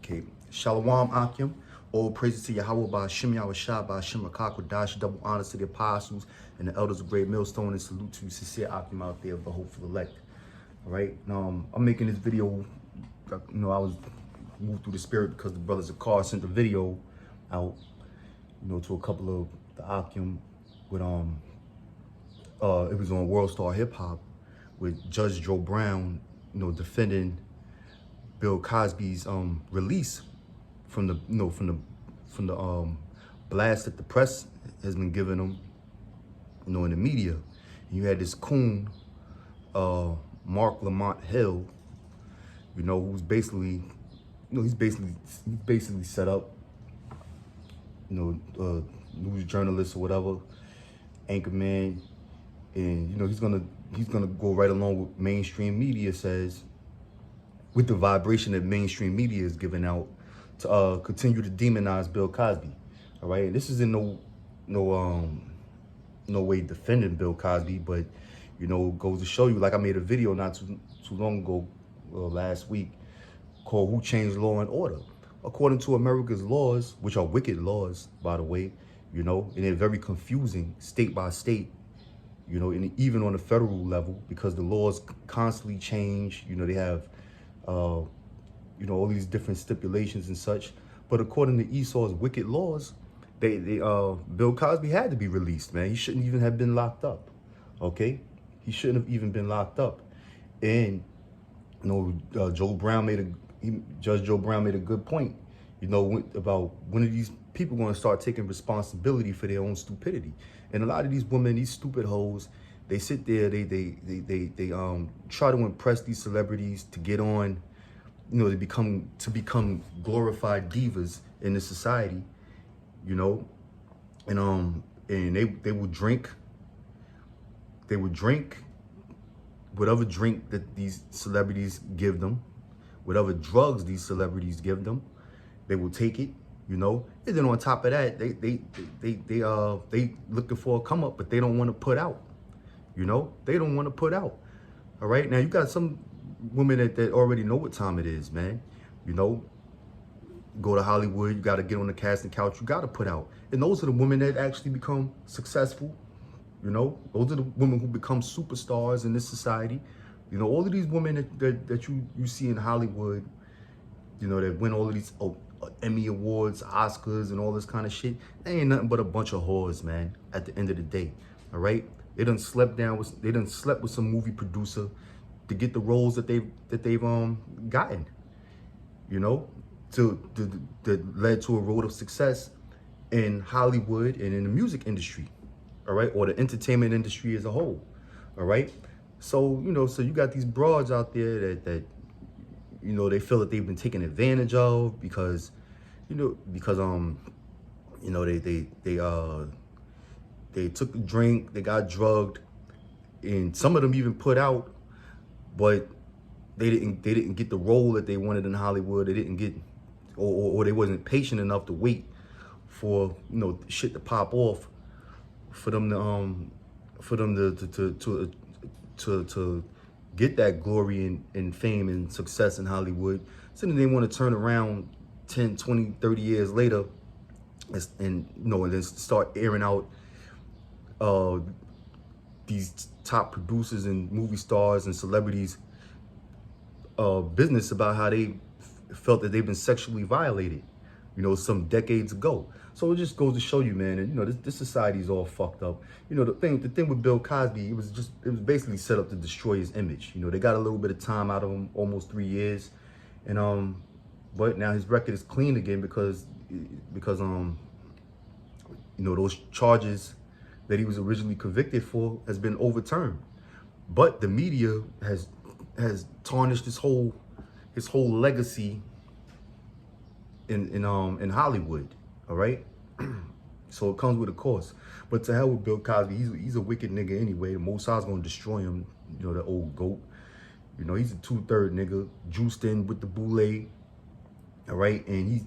Okay. Shalom Akim. All praises to Yahweh by Hashem Yahushua by Hashem Rakakwadash. Double honors to the apostles and the elders of Great Millstone, and salute to you, sincere Akim out there of the hopeful elect. All right. Now, I'm making this video. I was moved through the spirit because the brothers of Car sent the video out, to a couple of the Akim with it was on World Star Hip Hop with Judge Joe Brown, defending Bill Cosby's release from the blast that the press has been giving him, in the media. And you had this coon, Mark Lamont Hill, who's basically, he's basically set up, news journalist or whatever, anchorman, and he's gonna go right along with mainstream media says, with the vibration that mainstream media is giving out to continue to demonize Bill Cosby. All right, and this is in no way defending Bill Cosby, but goes to show you, like I made a video not too long ago, last week, called "Who Changed Law and Order?" According to America's laws, which are wicked laws, by the way, and they're very confusing state by state, and even on the federal level, because the laws constantly change. They have all these different stipulations and such. But according to Esau's wicked laws, Bill Cosby had to be released, man. He shouldn't even have been locked up. Okay, he shouldn't have even been locked up. And Judge Joe Brown made a good point, about when are these people going to start taking responsibility for their own stupidity. And a lot of these women, these stupid hoes, they sit there, they try to impress these celebrities to get on, to become glorified divas in the society, and they would drink whatever drink that these celebrities give them, whatever drugs these celebrities give them, they will take it, and then on top of that, they looking for a come up, but they don't want to put out. They don't want to put out. All right. Now you got some women that already know what time it is, man. Go to Hollywood, you got to get on the casting couch, you got to put out. And those are the women that actually become successful. Those are the women who become superstars in this society. All of these women that you see in Hollywood, that win all of these Emmy Awards, Oscars, and all this kind of shit, they ain't nothing but a bunch of whores, man, at the end of the day. All right. They done slept with some movie producer to get the roles that they've gotten, that led to a road of success in Hollywood and in the music industry, all right, or the entertainment industry as a whole, all right. So so you got these broads out there that they feel that they've been taken advantage of because they took a drink, they got drugged, and some of them even put out, but they didn't get the role that they wanted in Hollywood. They didn't get, or they wasn't patient enough to wait for shit to pop off for them to get that glory and fame and success in Hollywood. So then they want to turn around 10, 20, 30 years later and then start airing out these top producers and movie stars and celebrities business about how they felt that they've been sexually violated, some decades ago. So it just goes to show you, man, and this society is all fucked up. The thing with Bill Cosby, it was basically set up to destroy his image. They got a little bit of time out of him, almost 3 years, and but now his record is clean again because those charges that he was originally convicted for has been overturned. But the media has tarnished his whole legacy in Hollywood. All right. So it comes with a cost. But to hell with Bill Cosby, he's a wicked nigga anyway. The Most High's gonna destroy him, the old goat. He's a 2/3 nigga, juiced in with the boule. All right, and he's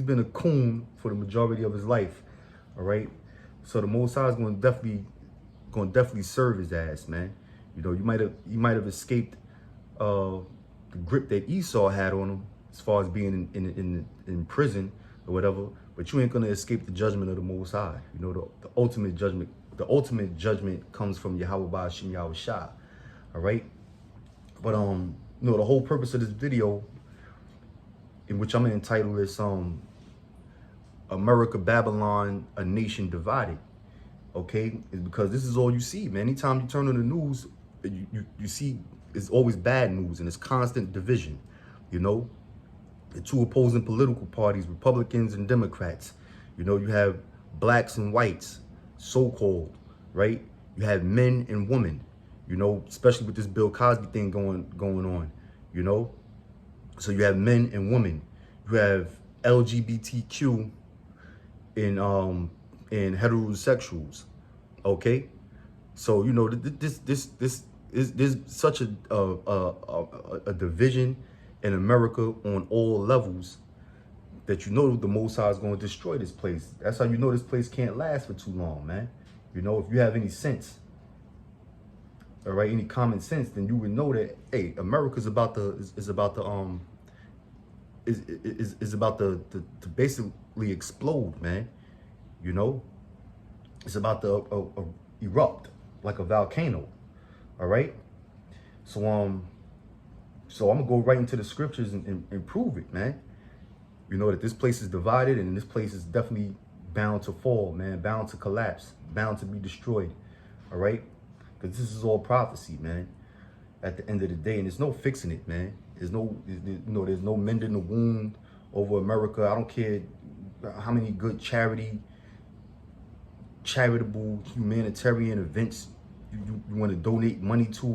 been a coon for the majority of his life. All right, so the Most High is gonna definitely serve his ass, man. You might have escaped the grip that Esau had on him, as far as being in prison or whatever. But you ain't gonna escape the judgment of the Most High. You know, the ultimate judgment. The ultimate judgment comes from Yahweh Ba'ashim Yahweh Shah. All right. But you know, the whole purpose of this video, in which I'm gonna entitle this America Babylon, a nation divided. Okay, is because this is all you see, man. Anytime you turn on the news, you see it's always bad news and it's constant division. You know, the two opposing political parties, Republicans and Democrats. You know, you have blacks and whites, so-called, right? You have men and women. You know, especially with this Bill Cosby thing going on. You know, so you have men and women. You have LGBTQ and heterosexuals. Okay, so you know this is there's such a division in America on all levels that you know the Most High is going to destroy this place. That's how you know this place can't last for too long, man. You know, if you have any sense, all right, any common sense, then you would know that, hey, America's about to basically explode, man. You know, it's about to erupt like a volcano. All right. So I'm gonna go right into the scriptures and prove it, man. You know that this place is divided and this place is definitely bound to fall, man, bound to collapse, bound to be destroyed. All right. Because this is all prophecy, man, at the end of the day. And there's no fixing it, man. There's no mending the wound over America. I don't care how many good charitable humanitarian events you want to donate money to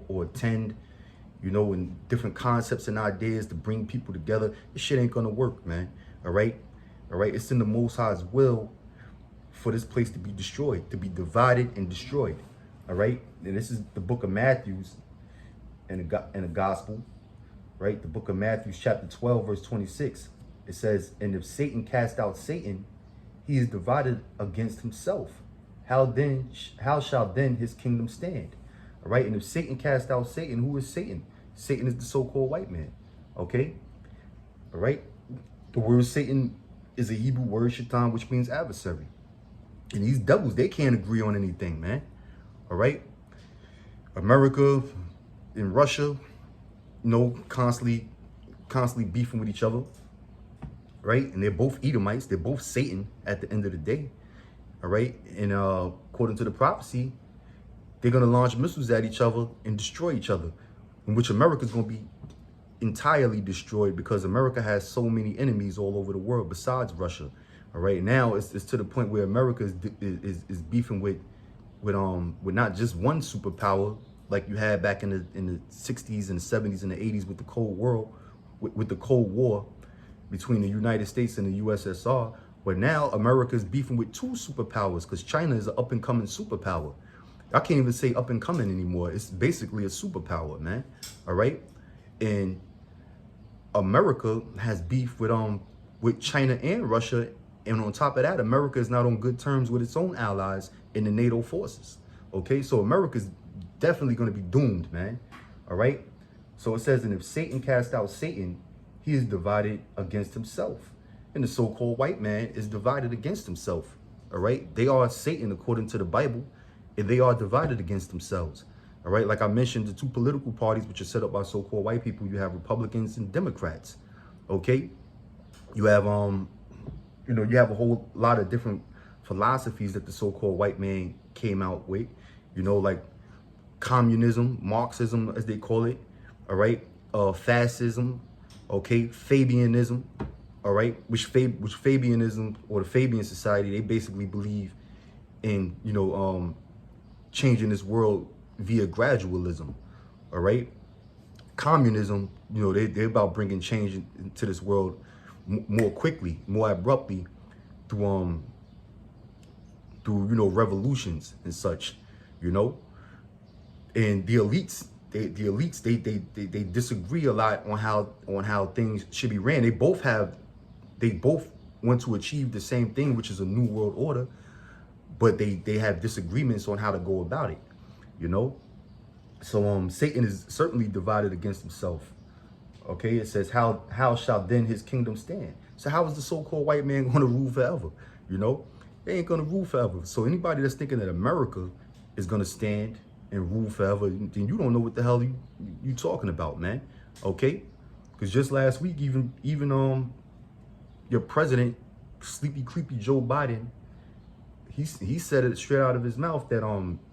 or attend, you know, and different concepts and ideas to bring people together. This shit ain't gonna work, man. All right. It's in the Most High's will for this place to be destroyed, to be divided and destroyed. All right. And this is the book of Matthew and the gospel, right? The book of Matthew, chapter 12, verse 26. It says, and if Satan cast out Satan, he is divided against himself. How shall then his kingdom stand? All right. And if Satan cast out Satan, who is Satan? Satan is the so-called white man. Okay. All right. The word Satan is a Hebrew word, shaitan, which means adversary. And these devils, they can't agree on anything, man. All right. America and Russia, you know, constantly beefing with each other. Right. And they're both Edomites. They're both Satan at the end of the day. All right. And according to the prophecy, they're going to launch missiles at each other and destroy each other, in which America is going to be entirely destroyed because America has so many enemies all over the world besides Russia. All right. Now it's to the point where America is beefing with not just one superpower like you had back in the 60s and the 70s and the 80s with the Cold War between the United States and the USSR. But now America is beefing with two superpowers because China is an up-and-coming superpower. I can't even say up-and-coming anymore. It's basically a superpower, man. All right? And America has beef with China and Russia. And on top of that, America is not on good terms with its own allies in the NATO forces. Okay? So America's definitely going to be doomed, man. All right? So it says, and if Satan cast out Satan, he is divided against himself. And the so-called white man is divided against himself. All right. They are Satan according to the Bible, and they are divided against themselves. All right. Like I mentioned, the two political parties which are set up by so-called white people, you have Republicans and Democrats. Okay. You have you have a whole lot of different philosophies that the so-called white man came out with, you know, like communism, Marxism, as they call it. All right. Fascism. Okay. Fabianism. All right, which Fabianism or the Fabian Society, they basically believe in, you know, changing this world via gradualism. All right, communism, you know, they're about bringing change into this world more quickly, more abruptly through you know, revolutions and such, you know. And the elites, they disagree a lot on how things should be ran. They both want to achieve the same thing, which is a new world order, but they have disagreements on how to go about it, you know. So Satan is certainly divided against himself. Okay, it says, how shall then his kingdom stand? So how is the so-called white man going to rule forever? You know, they ain't going to rule forever. So anybody that's thinking that America is going to stand and rule forever, then you don't know what the hell you talking about, man. Okay, because just last week, even your president, sleepy creepy Joe Biden, he said it straight out of his mouth that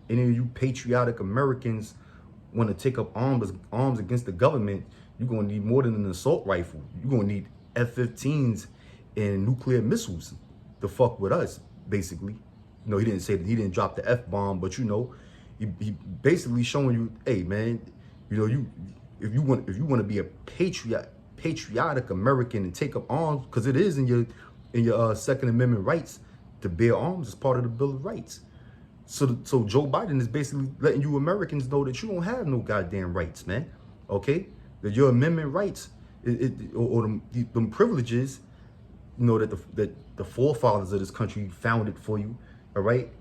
any of you patriotic Americans want to take up arms against the government, you're going to need more than an assault rifle. You're going to need F-15s and nuclear missiles to fuck with us, basically. You know, he didn't say that, he didn't drop the F-bomb, but you know, he basically showing you, hey man, you know, if you want to be a patriotic American and take up arms, because it is in your Second Amendment rights to bear arms as part of the Bill of Rights. So Joe Biden is basically letting you Americans know that you don't have no goddamn rights, man. Okay, that your amendment rights, or them privileges, you know, that the forefathers of this country founded for you. All right,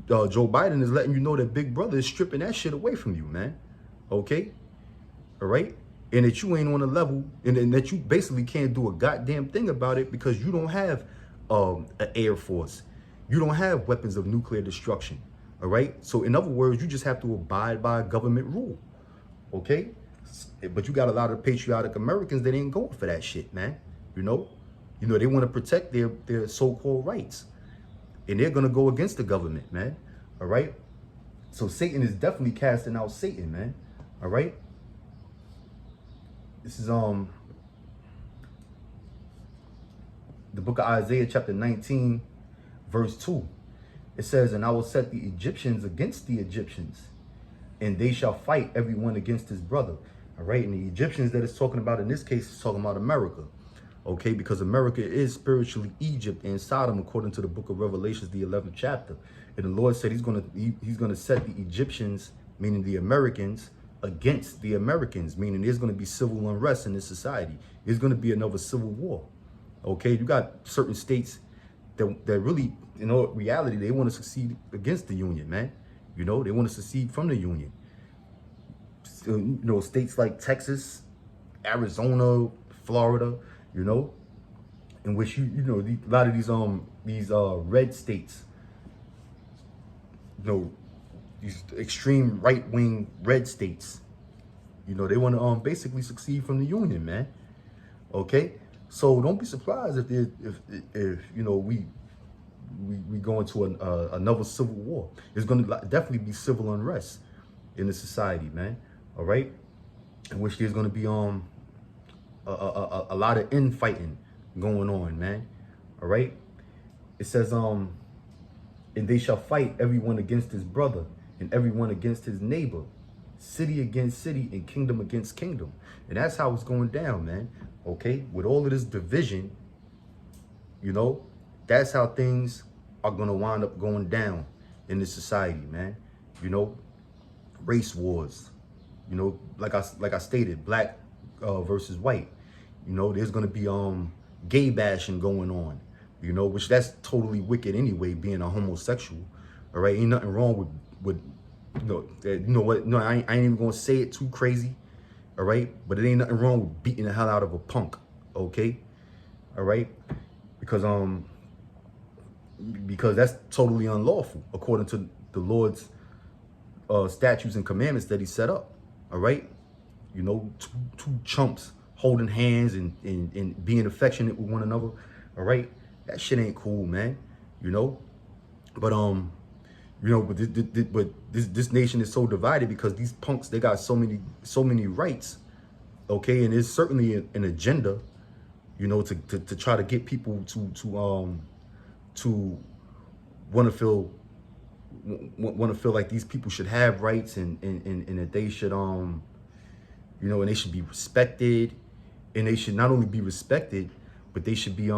Joe Biden is letting you know that Big Brother is stripping that shit away from you, man. Okay, all right, and that you ain't on a level, and that you basically can't do a goddamn thing about it because you don't have an Air Force. You don't have weapons of nuclear destruction, all right? So in other words, you just have to abide by government rule, okay? But you got a lot of patriotic Americans that ain't going for that shit, man. You know, they want to protect their so-called rights, and they're gonna go against the government, man. All right. So Satan is definitely casting out Satan, man. All right. This is the book of Isaiah, chapter 19. Verse 2, it says, and I will set the Egyptians against the Egyptians, and they shall fight everyone against his brother. All right, and the Egyptians that it's talking about in this case is talking about America. Okay, because America is spiritually Egypt and Sodom, according to the book of Revelations, the 11th chapter. And the Lord said he's gonna set the Egyptians, meaning the Americans, against the Americans, meaning there's gonna be civil unrest in this society. There's gonna be another civil war. Okay, you got certain states that really, in all reality, they want to succeed against the union, man. You know, they want to secede from the union. So, you know, states like Texas, Arizona, Florida, you know, in which a lot of these red states, you know, these extreme right-wing red states, you know, they want to basically succeed from the union, man. Okay. So don't be surprised if you know we go into another civil war. There's going to definitely be civil unrest in the society, man. All right, in which there's going to be a lot of infighting going on, man. All right, it says and they shall fight everyone against his brother and everyone against his neighbor, city against city and kingdom against kingdom. And that's how it's going down, man. Okay, with all of this division, you know, that's how things are gonna wind up going down in this society, man. You know, race wars. You know, like I stated, black versus white. You know, there's gonna be gay bashing going on. You know, which that's totally wicked anyway, being a homosexual. All right, ain't nothing wrong with you know what? No, I ain't even gonna say it too crazy. All right, but it ain't nothing wrong with beating the hell out of a punk, okay? All right, because that's totally unlawful according to the Lord's statutes and commandments that he set up. All right, you know, two chumps holding hands and being affectionate with one another. All right, that shit ain't cool, man. You know, but you know, but this nation is so divided because these punks, they got so many rights, okay, and there's certainly an agenda, you know, to try to get people to want to feel like these people should have rights and that they should you know, and they should be respected, and they should not only be respected, but they should be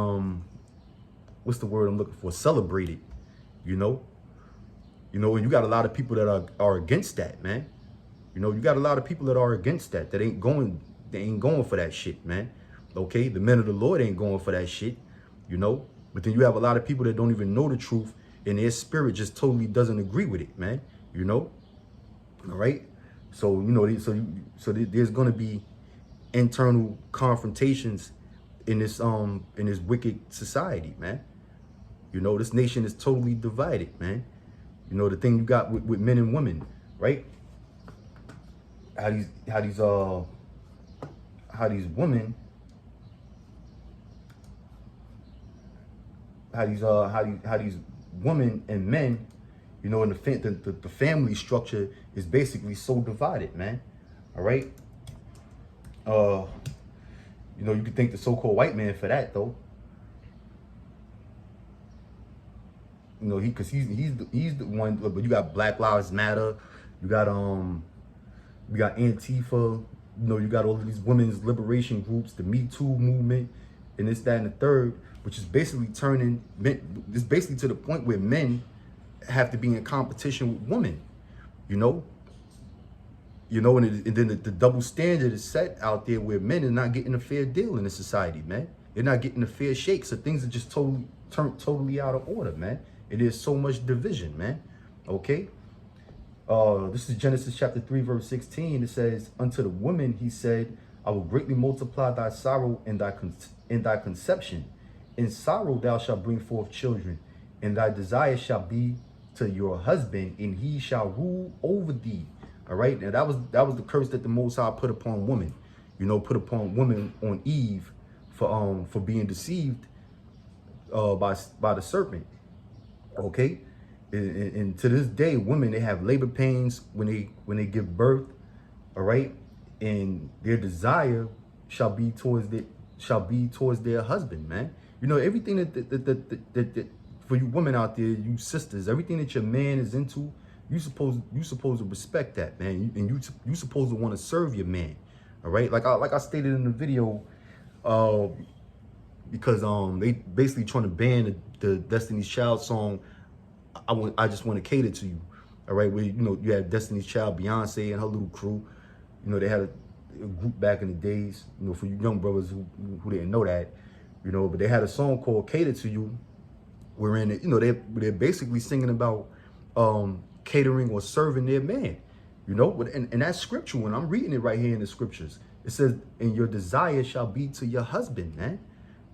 what's the word I'm looking for? Celebrated, you know. You know, and you got a lot of people that are against that, man. You know, you got a lot of people that are against that ain't going for that shit, man. Okay, the men of the Lord ain't going for that shit, you know. But then you have a lot of people that don't even know the truth, and their spirit just totally doesn't agree with it, man. You know, all right. So there's gonna be internal confrontations in this wicked society, man. You know, this nation is totally divided, man. You know, the thing you got with men and women, right? How these women, how these women and men, you know, and the family structure is basically so divided, man. All right. You know, you could thank the so-called white man for that, though. You know, because he's the one. But you got Black Lives Matter, you got Antifa. You know, you got all of these women's liberation groups, the Me Too movement, and this, that, and the third, which is basically turning men. It's basically to the point where men have to be in competition with women. You know, and then the double standard is set out there where men are not getting a fair deal in the society, man. They're not getting a fair shake, so things are just turned totally out of order, man. It is so much division, man. Okay. This is Genesis chapter 3, verse 16. It says, "Unto the woman he said, I will greatly multiply thy sorrow and thy conception. In sorrow thou shalt bring forth children, and thy desire shall be to your husband, and he shall rule over thee." All right. Now that was the curse that the Most High put upon woman. You know, put upon woman on Eve for being deceived by the serpent. Okay. And to this day, women, they have labor pains when they give birth. All right. And their desire shall be towards their husband, man. You know, everything that for you women out there, you sisters, everything that your man is into, you supposed to respect that, man. And you supposed to want to serve your man. All right. Like I stated in the video, because they basically trying to ban the Destiny's Child song, I just want to cater to you. All right, where you had Destiny's Child, Beyonce and her little crew. You know, they had a group back in the days, you know, for you young brothers who didn't know that, you know, but they had a song called Cater to You, wherein, you know, they're basically singing about catering or serving their man. You know, and that's scriptural, and I'm reading it right here in the scriptures. It says, "And your desire shall be to your husband," man.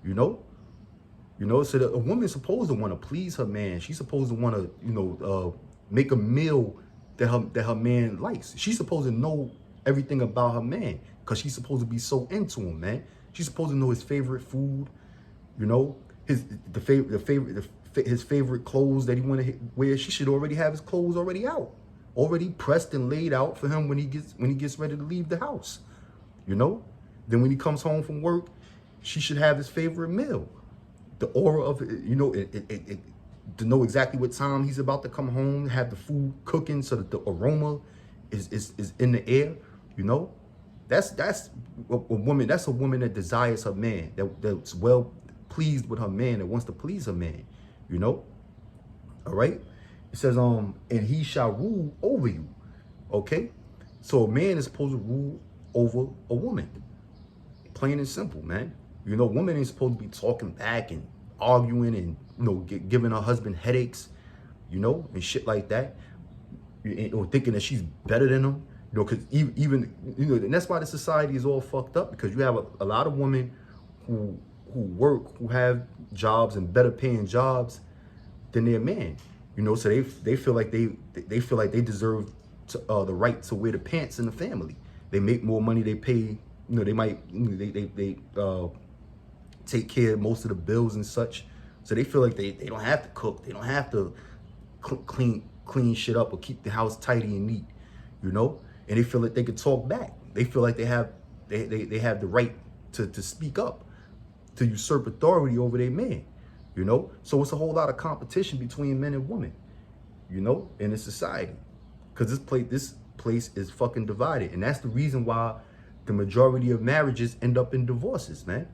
You know, so a woman's supposed to want to please her man. She's supposed to want to, make a meal that her man likes. She's supposed to know everything about her man because she's supposed to be so into him, man. She's supposed to know his favorite food, you know, his favorite clothes that he want to wear. She should already have his clothes already out, already pressed and laid out for him when he gets ready to leave the house. You know, then when he comes home from work, she should have his favorite meal. The aura of it, you know, to know exactly what time he's about to come home, have the food cooking so that the aroma is in the air. You know, that's a woman. That's a woman that desires her man, that's well pleased with her man, that wants to please her man. You know, all right. It says, and he shall rule over you. Okay, so a man is supposed to rule over a woman. Plain and simple, man. You know, woman ain't supposed to be talking back and arguing and, you know, giving her husband headaches, you know, and shit like that, or thinking that she's better than him, you know, because even, you know, and that's why the society is all fucked up, because you have a lot of women who work, who have jobs and better paying jobs than their man, you know, so they feel like they deserve the right to wear the pants in the family. They make more money, they pay, you know, they might, they take care of most of the bills and such. So they feel like they don't have to cook. They don't have to clean shit up or keep the house tidy and neat, you know? And they feel like they could talk back. They feel like they have the right to speak up, to usurp authority over their man, you know? So it's a whole lot of competition between men and women, you know, in this society. Because this place is fucking divided. And that's the reason why the majority of marriages end up in divorces, man.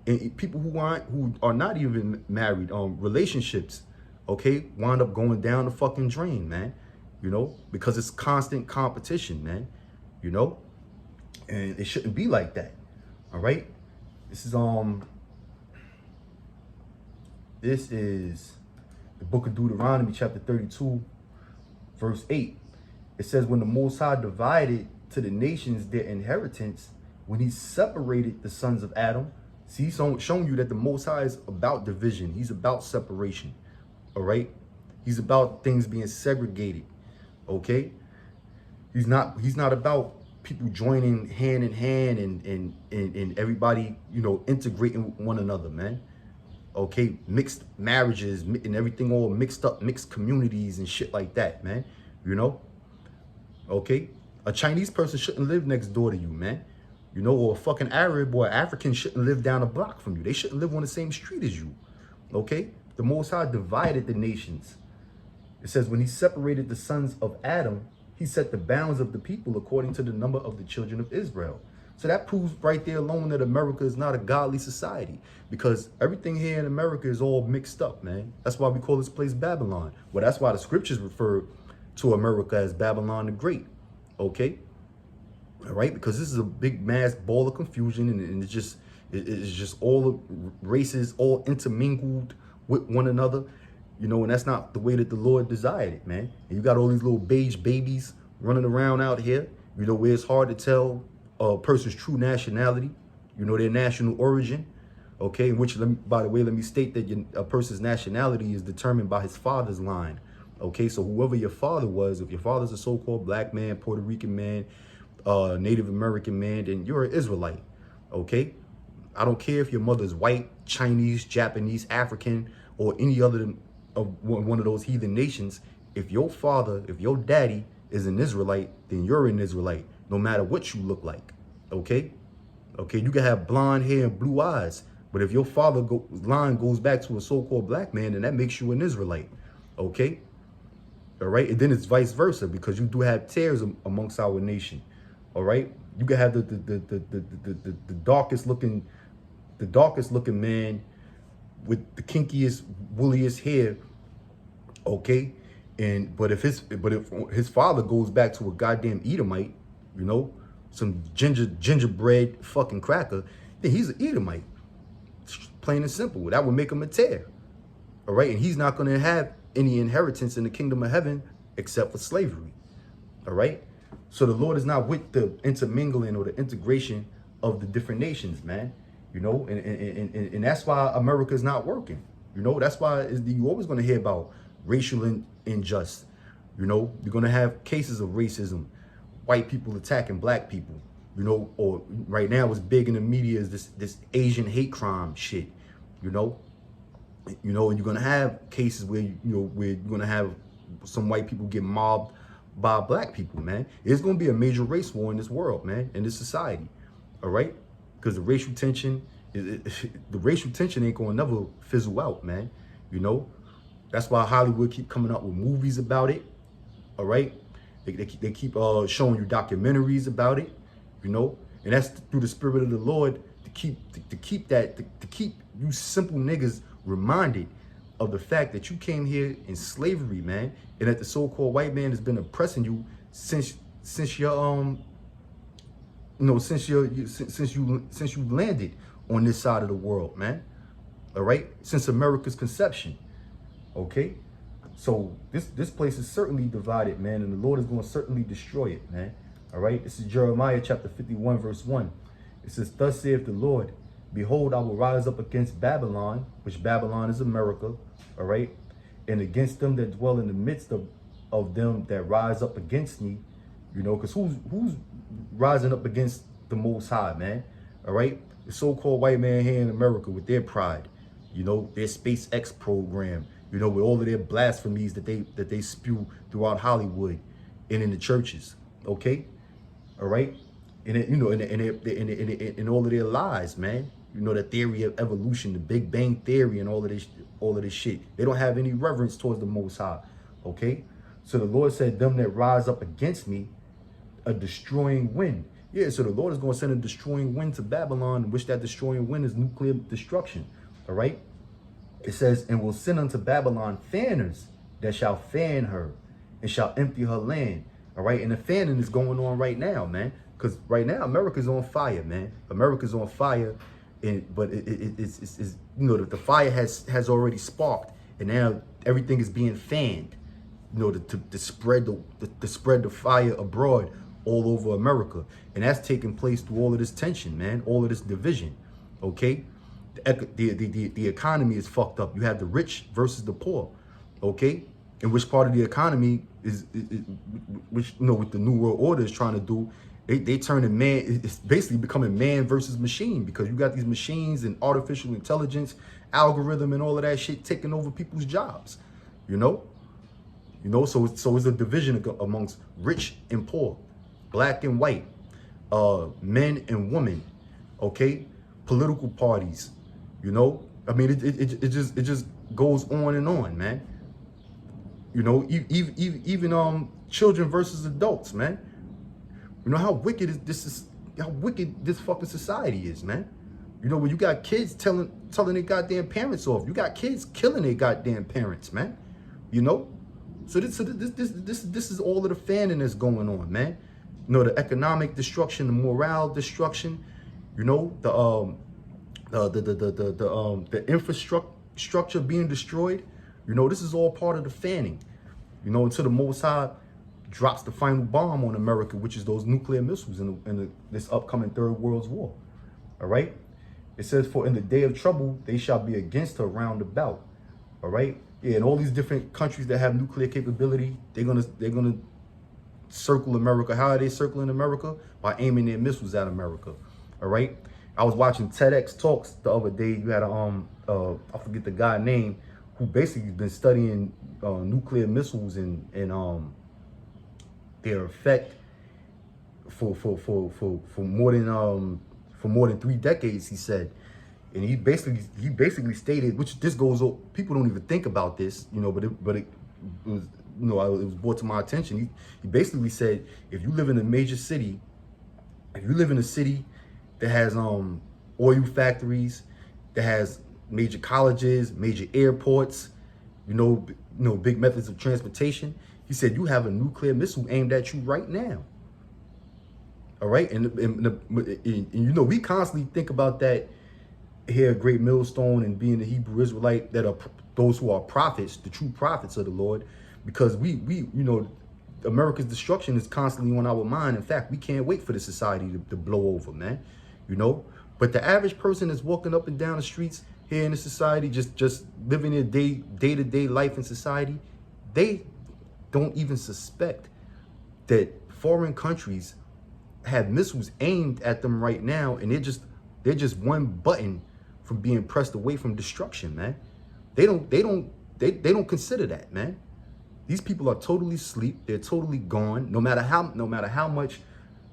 And people who are not even married, relationships, okay, wind up going down the fucking drain, man. You know, because it's constant competition, man. You know, and it shouldn't be like that. All right. This is the book of Deuteronomy, chapter 32, verse 8. It says, when the Most High divided to the nations their inheritance, when he separated the sons of Adam. See, he's showing you that the Most High is about division. He's about separation. All right? He's about things being segregated. Okay? He's not about people joining hand in hand and everybody, you know, integrating with one another, man. Okay? Mixed marriages and everything all mixed up, mixed communities and shit like that, man. You know? Okay? A Chinese person shouldn't live next door to you, man. You know, or a fucking Arab or African shouldn't live down a block from you. They shouldn't live on the same street as you. Okay? The Most High divided the nations. It says, when he separated the sons of Adam, he set the bounds of the people according to the number of the children of Israel. So that proves right there alone that America is not a godly society, because everything here in America is all mixed up, man. That's why we call this place Babylon. Well, that's why the scriptures refer to America as Babylon the Great. Okay? All right, because this is a big mass ball of confusion, and it's just all the races all intermingled with one another, you know, and that's not the way that the Lord desired it, man. And you got all these little beige babies running around out here, you know, where it's hard to tell a person's true nationality, you know, their national origin, okay, which, by the way, let me state that a person's nationality is determined by his father's line, okay? So whoever your father was, if your father's a so-called black man, Puerto Rican man, Native American man, then you're an Israelite, okay? I don't care if your mother's white, Chinese, Japanese, African, or any other of one of those heathen nations. If your father, if your daddy is an Israelite, then you're an Israelite, no matter what you look like, okay? Okay, you can have blonde hair and blue eyes, but if your father line goes back to a so-called black man, then that makes you an Israelite, okay? All right, and then it's vice versa, because you do have tares amongst our nation. All right, you can have the darkest looking man with the kinkiest, woolliest hair. Okay, but if his father goes back to a goddamn Edomite, you know, some gingerbread fucking cracker, then he's an Edomite. Plain and simple. That would make him a tare. All right, and he's not going to have any inheritance in the kingdom of heaven except for slavery. All right. So the Lord is not with the intermingling or the integration of the different nations, man. You know, and that's why America is not working. You know, that's why you're always going to hear about racial injustice. You know, you're going to have cases of racism, white people attacking black people. You know, or right now what's big in the media is this Asian hate crime shit. You know, and you're going to have cases where where you're going to have some white people get mobbed by black people, man. It's going to be a major race war in this world, man, in this society. All right, because the racial tension ain't going to never fizzle out, man. You know, that's why Hollywood keep coming up with movies about it. All right, they keep showing you documentaries about it. You know, and that's through the spirit of the Lord to keep you simple niggas reminded of the fact that you came here in slavery, man, and that the so-called white man has been oppressing you since you landed on this side of the world, man. All right, since America's conception. Okay, so this place is certainly divided, man, and the Lord is going to certainly destroy it, man. All right, this is Jeremiah chapter 51, verse 1. It says, "Thus saith the Lord, behold, I will rise up against Babylon," which Babylon is America, all right, "and against them that dwell in the midst of them that rise up against me." You know, because who's rising up against the Most High, man? All right, the so-called white man here in America with their pride, you know, their SpaceX program, you know, with all of their blasphemies that they spew throughout Hollywood and in the churches, okay, all right, and it, you know, and all of their lies, man. You know, the theory of evolution, the Big Bang Theory, and all of this shit. They don't have any reverence towards the Most High. Okay, so the Lord said, "Them that rise up against me, a destroying wind." Yeah, so the Lord is going to send a destroying wind to Babylon, which that destroying wind is nuclear destruction. All right, it says, "And will send unto Babylon fanners that shall fan her, and shall empty her land." All right, and the fanning is going on right now, man, because right now America's on fire, man. America's on fire. But it's you know, the fire has already sparked, and now everything is being fanned. to spread the fire abroad all over America. And that's taking place through all of this tension, man, all of this division, okay? The economy is fucked up. You have the rich versus the poor, okay? And which part of the economy is which, what the New World Order is trying to do, they turn it's basically becoming man versus machine, because you got these machines and artificial intelligence, algorithm and all of that shit taking over people's jobs, so it's a division amongst rich and poor, black and white, men and women, okay, political parties, I mean, it just goes on and on, man. Even children versus adults, man. How wicked this fucking society is, man. When you got kids telling their goddamn parents off, you got kids killing their goddamn parents, man. So this is all of the fanning that's going on, man. The economic destruction, the morale destruction, the infrastructure being destroyed. This is all part of the fanning, until the Most High drops the final bomb on America, which is those nuclear missiles in this upcoming Third World War. All right. It says, for in the day of trouble, they shall be against her round about. All right. Yeah, and all these different countries that have nuclear capability, they're gonna circle America. How are they circling America? By aiming their missiles at America. All right. I was watching TEDx talks the other day. You had I forget the guy name, who basically has been studying nuclear missiles and their effect for more than 3 decades, he said. And he basically stated, which this goes, people don't even think about this, but it was, it was brought to my attention. He basically said, if you live in a major city, if you live in a city that has oil factories, that has major colleges, major airports, big methods of transportation, he said, you have a nuclear missile aimed at you right now. All right, and we constantly think about that here at Great Millstone and being the Hebrew Israelite, that are those who are prophets, the true prophets of the Lord, because we America's destruction is constantly on our mind. In fact, we can't wait for the society to blow over, man. But the average person that's walking up and down the streets here in the society, just living their day-to-day life in society, they don't even suspect that foreign countries have missiles aimed at them right now, and they're just one button from being pressed away from destruction, man. They don't consider that, man. These people are totally asleep. They're totally gone. No matter how much,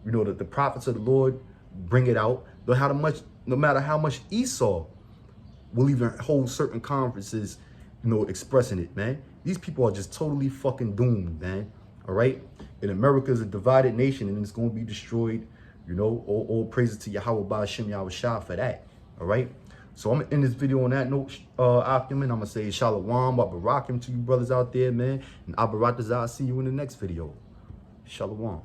the prophets of the Lord bring it out. No matter how much Esau will even hold certain conferences, expressing it, man. These people are just totally fucking doomed, man. All right. And America is a divided nation, and it's going to be destroyed. All praises to Yahweh Ba'ashem Yahushua for that. All right. So I'm going to end this video on that note, Akim, I'm going to say Shalom, Abarakim to you brothers out there, man. And Abaratazah, I'll see you in the next video. Shalom.